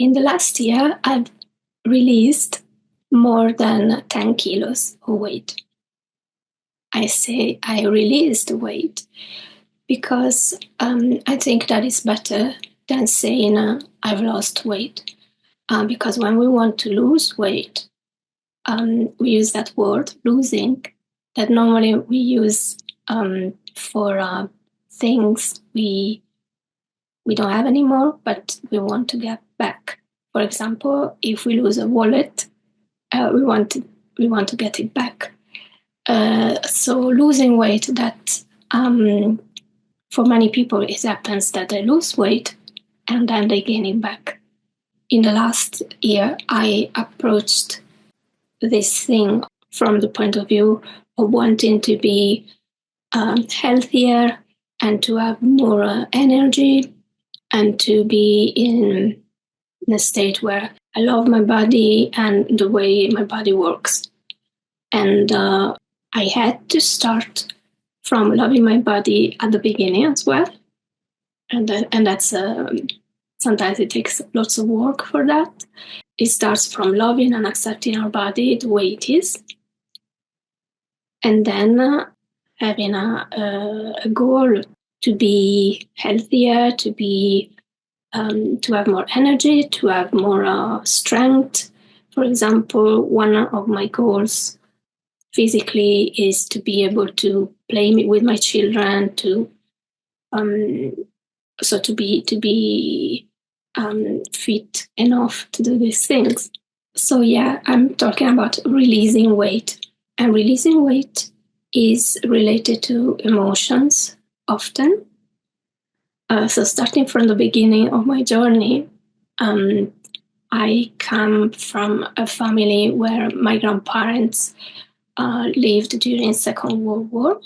In the last year, I've released more than 10 kilos of weight. I say I released weight because I think that is better than saying I've lost weight. Because when we want to lose weight, we use that word, losing, that normally we use for things we don't have anymore, but we want to get back. For example, if we lose a wallet, we want to get it back. So losing weight, that for many people it happens that they lose weight and then they gain it back. In the last year, I approached this thing from the point of view of wanting to be healthier and to have more energy and to be in a state where I love my body and the way my body works. And I had to start from loving my body at the beginning as well. And that's sometimes it takes lots of work for that. It starts from loving and accepting our body the way it is. And then having a goal to be healthier, to have more energy, to have more strength. For example, one of my goals physically is to be able to play with my children, to be fit enough to do these things. So yeah, I'm talking about releasing weight, and releasing weight is related to emotions often. So starting from the beginning of my journey, I come from a family where my grandparents lived during Second World War.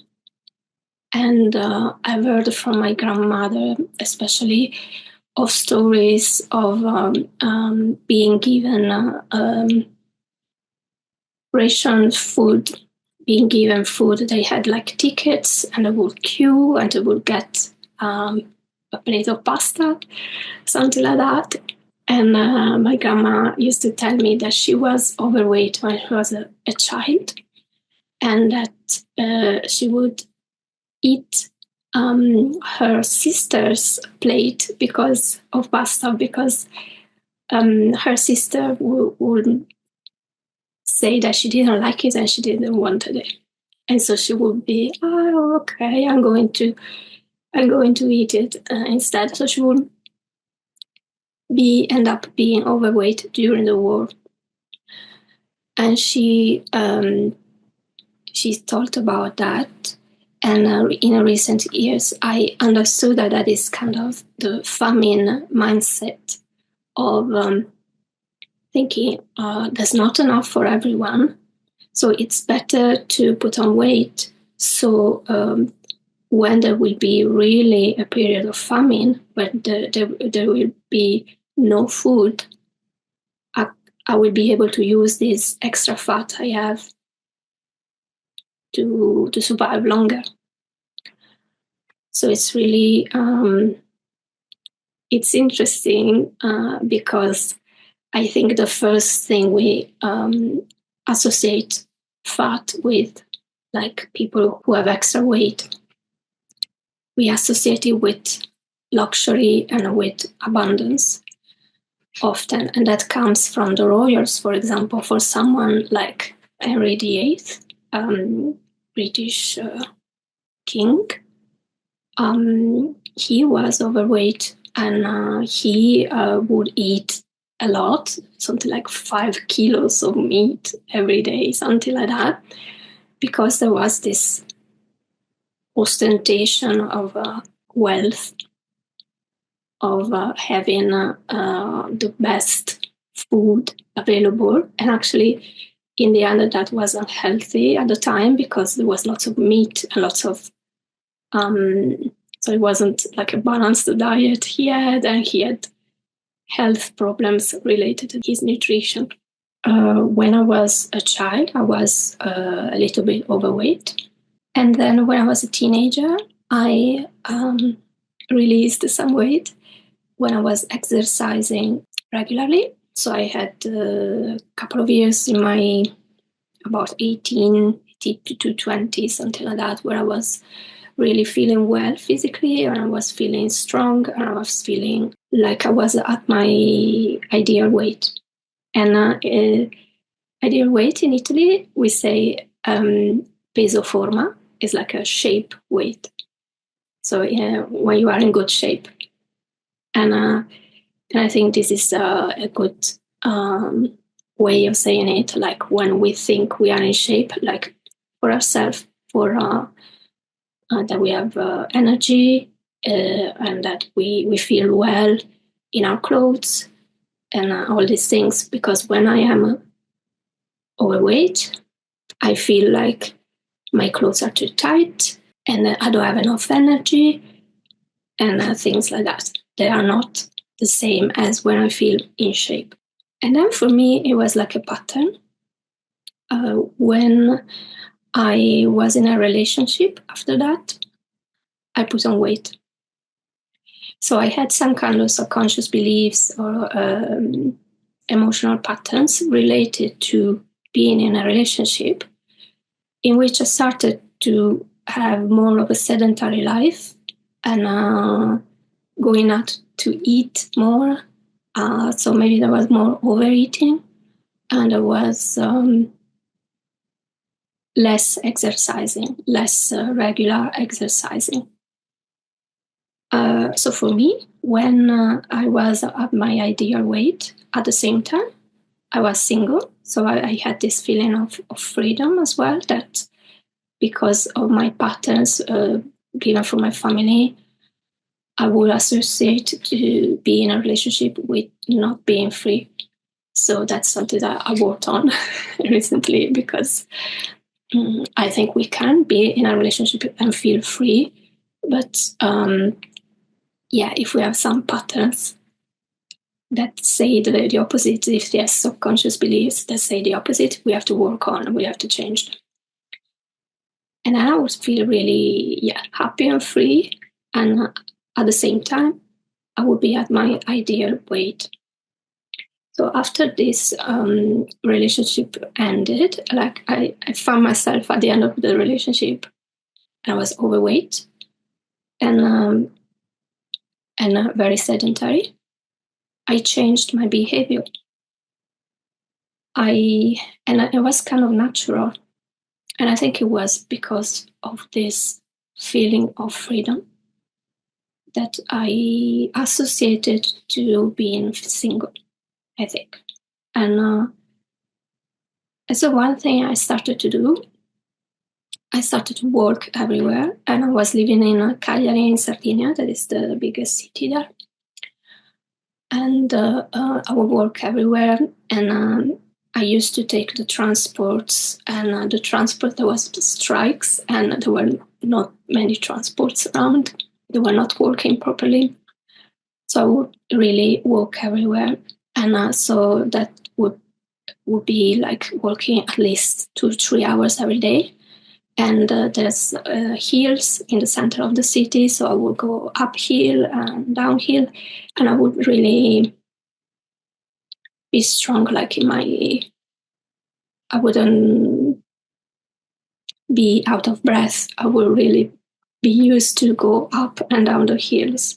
And I've heard from my grandmother, especially, of stories of being given rationed food, being given food. They had like tickets and they would queue and they would get a plate of pasta, something like that. And my grandma used to tell me that she was overweight when she was a child, and that she would eat her sister's plate because of pasta, because her sister would say that she didn't like it and she didn't want it. And so she would be, oh, okay, I'm going to eat it instead. So she would end up being overweight during the war. And she thought about that. And in recent years, I understood that is kind of the famine mindset of thinking there's not enough for everyone. So it's better to put on weight. So when there will be really a period of famine, when there will be no food, I will be able to use this extra fat I have to survive longer. So it's really, it's interesting because I think the first thing we associate fat with, like people who have extra weight, we associate it with luxury and with abundance often. And that comes from the royals, for example, for someone like Henry VIII, British king. He was overweight and he would eat a lot, something like 5 kilos of meat every day, something like that, because there was this ostentation of wealth, of having the best food available. And actually, in the end, that was unhealthy at the time because there was lots of meat and lots of so it wasn't like a balanced diet he had, and he had health problems related to his nutrition. When I was a child, I was a little bit overweight. And then when I was a teenager, I released some weight when I was exercising regularly. So I had a couple of years in my about 18 to 20, something like that, where I was really feeling well physically, and I was feeling strong, and I was feeling like I was at my ideal weight. And ideal weight in Italy, we say peso forma is like a shape weight. So when you are in good shape. And I think this is a good way of saying it, like when we think we are in shape, like for ourselves, for that we have energy, and that we feel well in our clothes and all these things. Because when I am overweight, I feel like my clothes are too tight and I don't have enough energy and things like that. They are not the same as when I feel in shape. And then for me, it was like a pattern. When I was in a relationship after that, I put on weight. So I had some kind of subconscious beliefs or emotional patterns related to being in a relationship, in which I started to have more of a sedentary life and going out to eat more. So maybe there was more overeating, and there was less exercising, less regular exercising. So for me, when I was at my ideal weight, at the same time, I was single. So I had this feeling of freedom as well, that because of my patterns given from my family, I would associate to be in a relationship with not being free. So that's something that I worked on recently, because I think we can be in a relationship and feel free. But if we have some patterns that say the opposite, if there's subconscious beliefs that say the opposite, we have to work on, we have to change them. And I would feel really happy and free. And at the same time, I would be at my ideal weight. So after this relationship ended, like I found myself at the end of the relationship, I was overweight and very sedentary. I changed my behavior. It was kind of natural. And I think it was because of this feeling of freedom that I associated to being single, I think. And so one thing I started to do, I started to work everywhere. And I was living in Cagliari in Sardinia, that is the biggest city there. And I would work everywhere. And I used to take the transports, and the transport, there was strikes, and there were not many transports around. They were not working properly. So I would really walk everywhere. And so that would be like working at least 2-3 hours every day. And there's hills in the center of the city. So I would go uphill and downhill, and I would really be strong, like I wouldn't be out of breath. I would really be used to go up and down the hills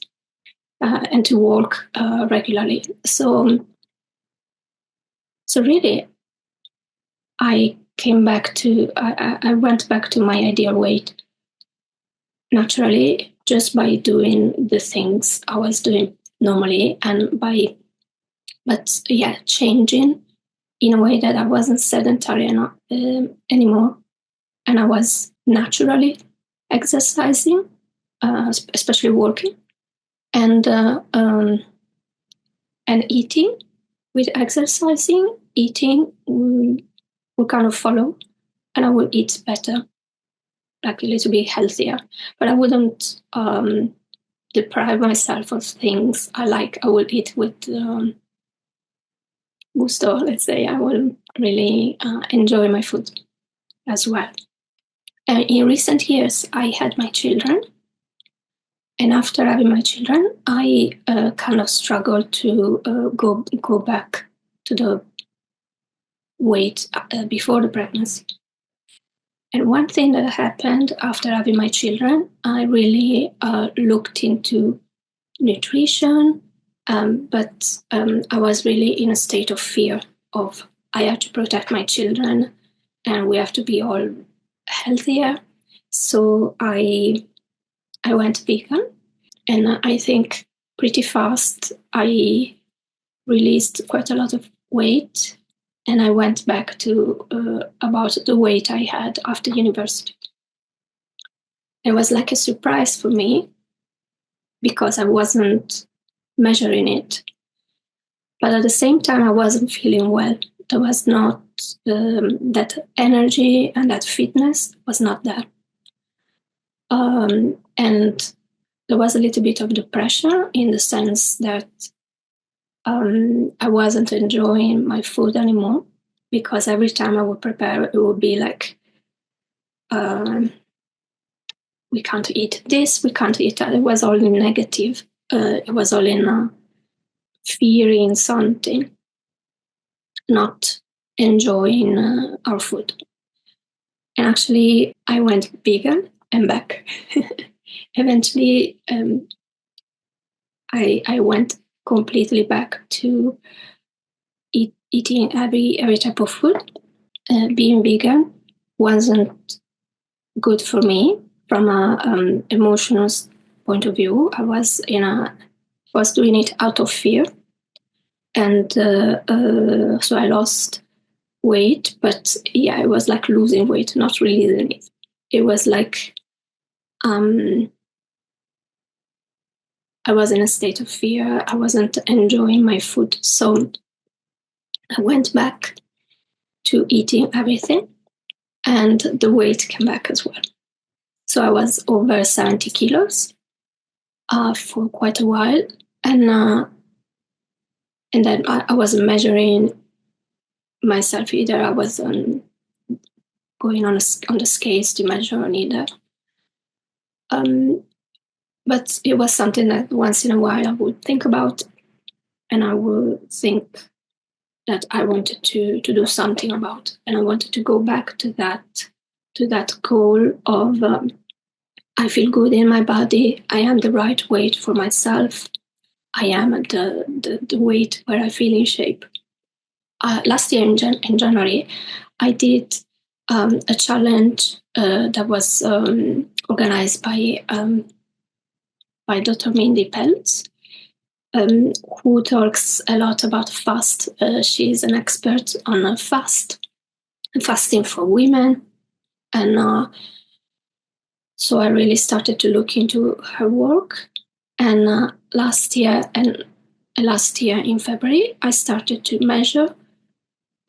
and to walk regularly. So really, I went back to my ideal weight naturally, just by doing the things I was doing normally, and changing in a way that I wasn't sedentary anymore, and I was naturally exercising, especially walking, and eating. With exercising, eating will kind of follow, and I will eat better, like a little bit healthier. But I wouldn't deprive myself of things I like. I will eat with gusto, let's say. I will really enjoy my food as well. And in recent years, I had my children, And after having my children, I kind of struggled to go back to the weight before the pregnancy. And one thing that happened after having my children, I really looked into nutrition, but I was really in a state of fear of I have to protect my children and we have to be all healthier. So I went vegan, and I think pretty fast I released quite a lot of weight, and I went back to about the weight I had after university. It was like a surprise for me because I wasn't measuring it. But at the same time, I wasn't feeling well. There was not that energy, and that fitness was not there. And there was a little bit of depression in the sense that I wasn't enjoying my food anymore, because every time I would prepare, it would be like, we can't eat this, we can't eat that. It was all in negative. It was all in fearing something, not enjoying our food. And actually, I went vegan and back. Eventually, I went completely back to eating every type of food. Being vegan wasn't good for me from an emotional point of view. I was doing it out of fear, and so I lost weight. But yeah, it was like losing weight, not releasing it. It was like I was in a state of fear. I wasn't enjoying my food, so I went back to eating everything, and the weight came back as well. So I was over 70 kilos for quite a while, and then I wasn't measuring myself either. I wasn't going on the scales to measure either. But it was something that once in a while I would think about, and I would think that I wanted to do something about, and I wanted to go back to that goal of I feel good in my body. I am the right weight for myself. I am at the weight where I feel in shape. Last year in January, I did a challenge that was organized by Dr. Mindy Pelz, who talks a lot about fast. She's an expert on fasting for women. And so I really started to look into her work. And last year in February, I started to measure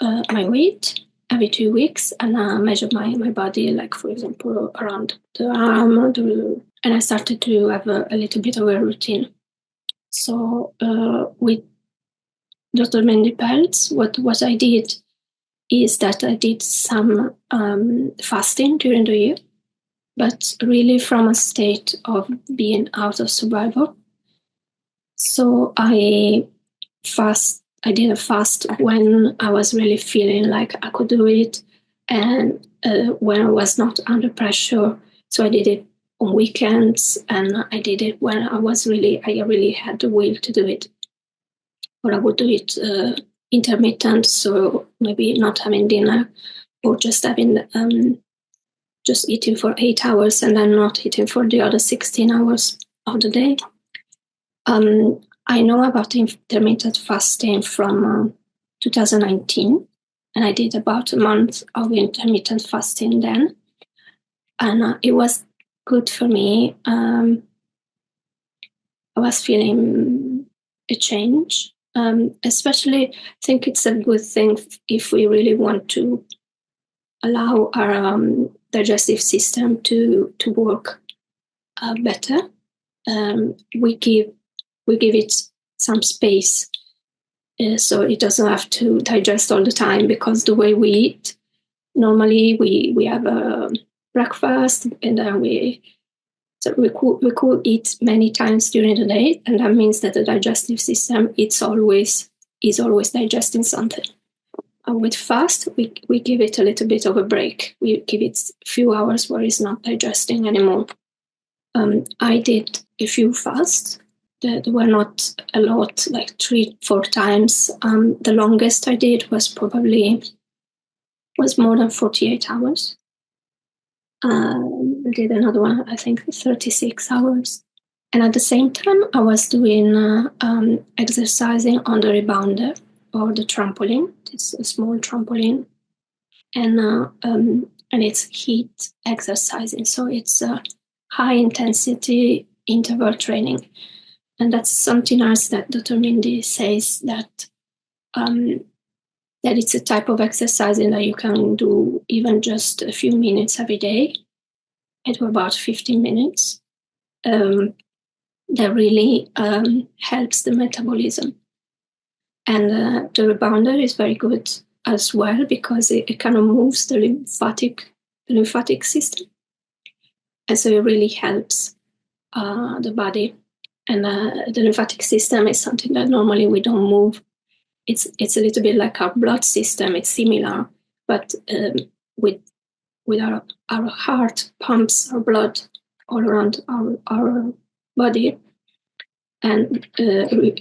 my weight every 2 weeks, and measure my body, like, for example, around the arm, and I started to have a little bit of a routine. So with Dr. Mindy Pelz, what I did is that I did some fasting during the year, but really from a state of being out of survival. So I did a fast when I was really feeling like I could do it, and when I was not under pressure. So I did it on weekends, and I did it when I really had the will to do it. Or I would do it intermittent, so maybe not having dinner, or just having just eating for 8 hours and then not eating for the other 16 hours of the day. I know about intermittent fasting from 2019, and I did about a month of intermittent fasting then, and it was good for me. I was feeling a change, especially I think it's a good thing if we really want to allow our digestive system to work better. We give it some space, so it doesn't have to digest all the time, because the way we eat, normally we have a breakfast, and then we So we could eat many times during the day, and that means that the digestive system is always digesting something. And with fast, we give it a little bit of a break. We give it a few hours where it's not digesting anymore. I did a few fasts. There were not a lot, like 3-4 times. The longest I did was more than 48 hours. I did another one, I think 36 hours. And at the same time, I was doing exercising on the rebounder or the trampoline. It's a small trampoline. And it's HIIT exercising. So it's high intensity interval training. And that's something else that Dr. Mindy says that it's a type of exercising that you can do even just a few minutes every day, at about 15 minutes. That really helps the metabolism. And the rebounder is very good as well because it kind of moves the lymphatic system. And so it really helps the body. And the lymphatic system is something that normally we don't move. It's a little bit like our blood system. It's similar, but with our heart pumps our blood all around our body, and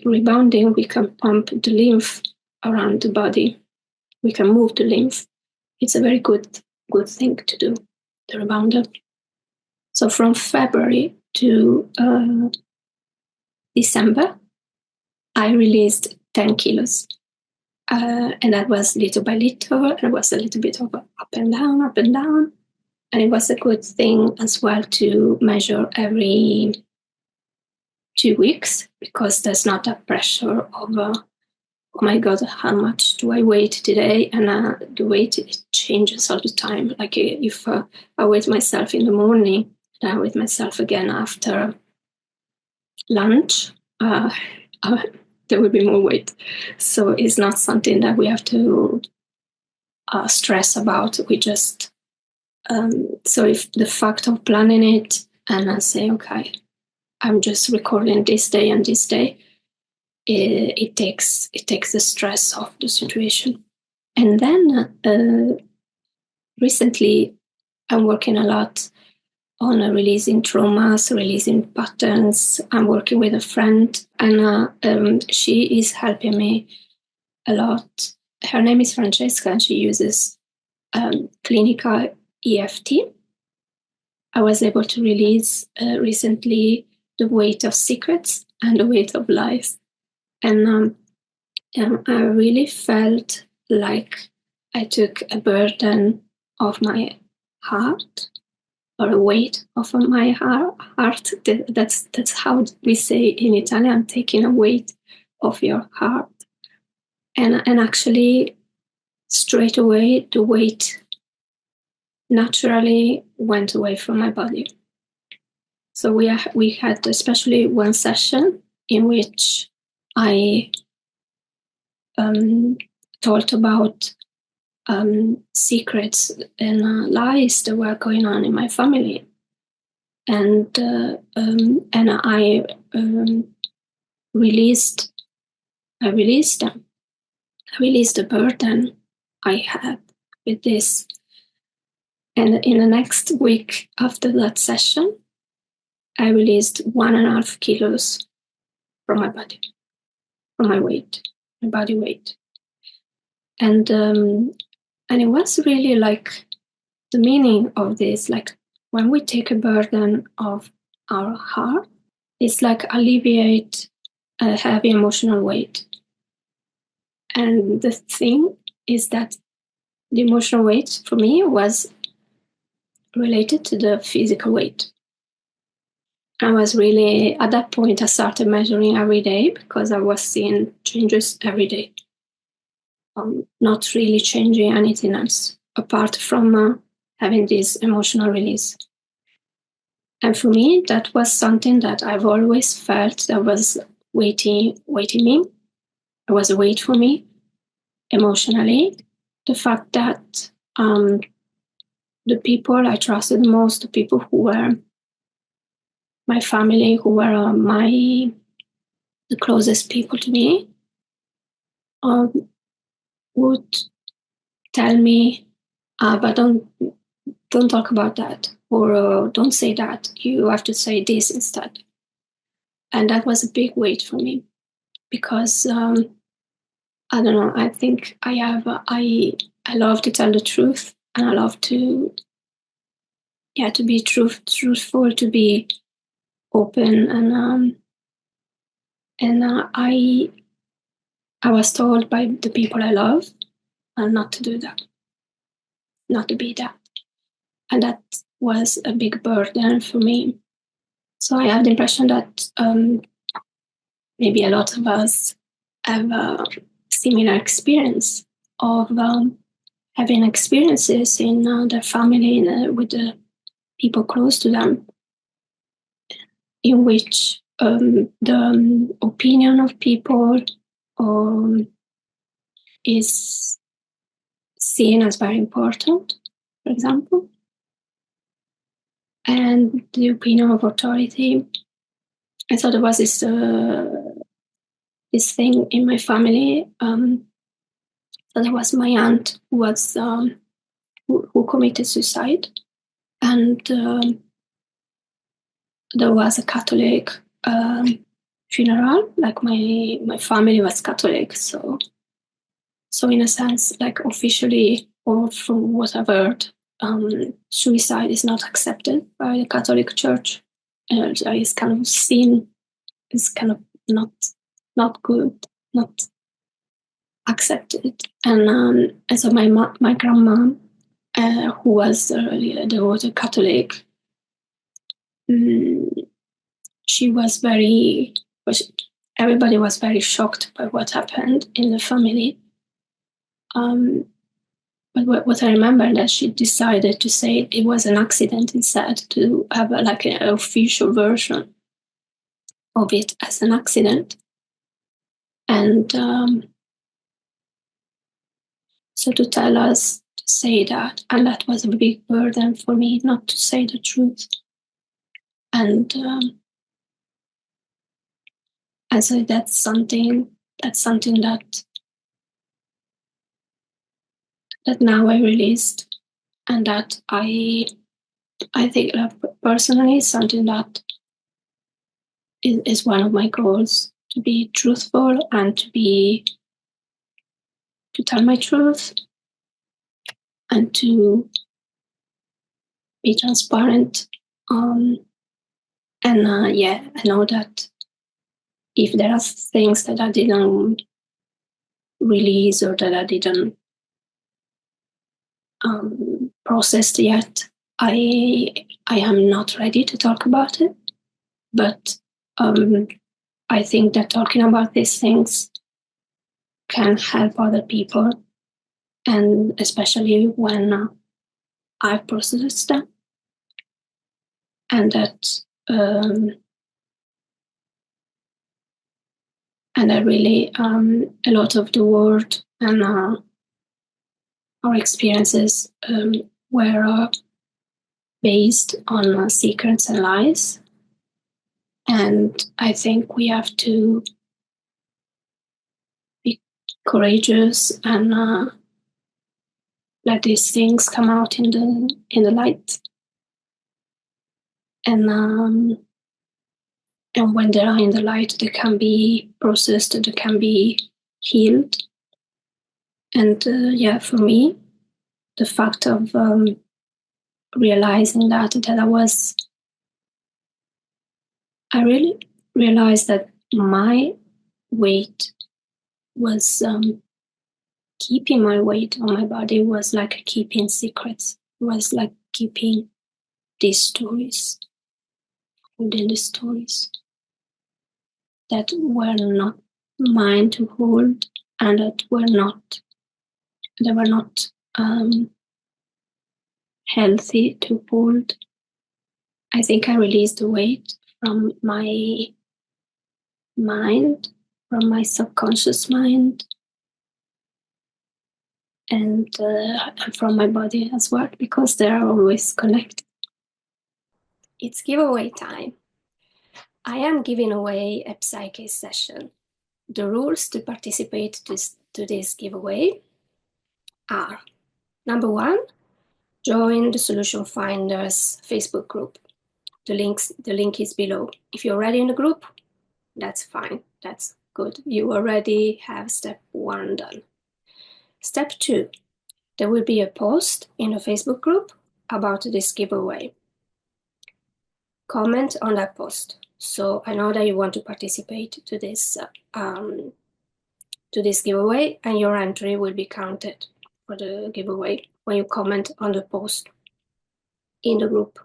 rebounding, we can pump the lymph around the body. We can move the lymph. It's a very good thing to do, the rebounder. So from February to December, I released 10 kilos. And that was little by little. It was a little bit of up and down. And it was a good thing as well to measure every 2 weeks, because there's not that pressure of, oh my God, how much do I weigh today? And the weight, it changes all the time. Like if I weigh myself in the morning, and I weigh myself again after lunch, there will be more weight. So it's not something that we have to stress about. We just, so if the fact of planning it and I say, okay, I'm just recording this day and this day, it takes the stress off the situation. And then recently I'm working a lot on releasing traumas, releasing patterns. I'm working with a friend, and she is helping me a lot. Her name is Francesca, and she uses clinical EFT. I was able to release recently the weight of secrets and the weight of lies. And I really felt like I took a burden of my heart, or a weight of my heart. That's how we say in Italian, taking a weight of your heart. And actually, straight away, the weight naturally went away from my body. So we had especially one session in which I talked about secrets and lies that were going on in my family, and I released them. I released the burden I had with this. And in the next week after that session, I released 1.5 kilos from my body, from my weight, my body weight. And it was really like the meaning of this, like when we take a burden of our heart, it's like alleviate a heavy emotional weight. And the thing is that the emotional weight for me was related to the physical weight. I was really, at that point, I started measuring every day because I was seeing changes every day. Not really changing anything else apart from having this emotional release. And for me, that was something that I've always felt that was weighting me. It was a weight for me emotionally. The fact that the people I trusted most, the people who were my family, who were the closest people to me, would tell me, but don't talk about that, or don't say that. You have to say this instead. And that was a big weight for me, because I don't know. I think I love to tell the truth, and I love to be truthful, to be open, and I was told by the people I love not to do that, not to be that, and that was a big burden for me. So I have the impression that maybe a lot of us have a similar experience of having experiences in their family, with the people close to them, in which the opinion of people is seen as very important, for example, and the opinion of authority. And so there was this thing in my family. So there was my aunt who was who committed suicide, and there was a Catholic funeral. Like my family was Catholic, so in a sense, like officially, or from what I've heard, suicide is not accepted by the Catholic Church. It's kind of seen, it's kind of not good, not accepted. And so my grandma, who was really a devoted Catholic, she was very. Everybody was very shocked by what happened in the family. But what I remember, that she decided to say it was an accident instead, to have an official version of it as an accident. And so to tell us to say that, and that was a big burden for me, not to say the truth. And so that's something that now I released, and that I think personally something that is one of my goals, to be truthful and to tell my truth and to be transparent. And I know that if there are things that I didn't release, or that I didn't process yet, I am not ready to talk about it. But I think that talking about these things can help other people, and especially when I process them, and that and I really a lot of the world and our experiences were based on secrets and lies, and I think we have to be courageous and let these things come out in the light. And when they are in the light, they can be processed, they can be healed. And for me, the fact of realizing that I really realized that my weight was keeping my weight on my body was like keeping secrets, was like keeping these stories within the stories that were not mine to hold, and that were not healthy to hold. I think I released the weight from my mind, from my subconscious mind, and from my body as well, because they are always connected. It's giveaway time. I am giving away a PSYCH-K session. The rules to participate to this giveaway are: number one, join the Solution Finders Facebook group. The link is below. If you're already in the group, that's fine. That's good. You already have step 1 done. Step 2, there will be a post in the Facebook group about this giveaway. Comment on that post. So I know that you want to participate to this giveaway, and your entry will be counted for the giveaway when you comment on the post in the group.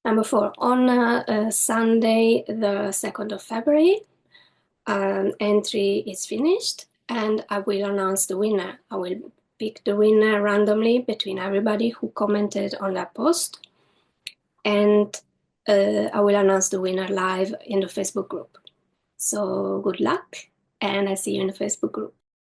Number 4, on Sunday, the 2nd of February, entry is finished, and I will announce the winner. I will pick the winner randomly between everybody who commented on that post, and I will announce the winner live in the Facebook group. So good luck, and I see you in the Facebook group.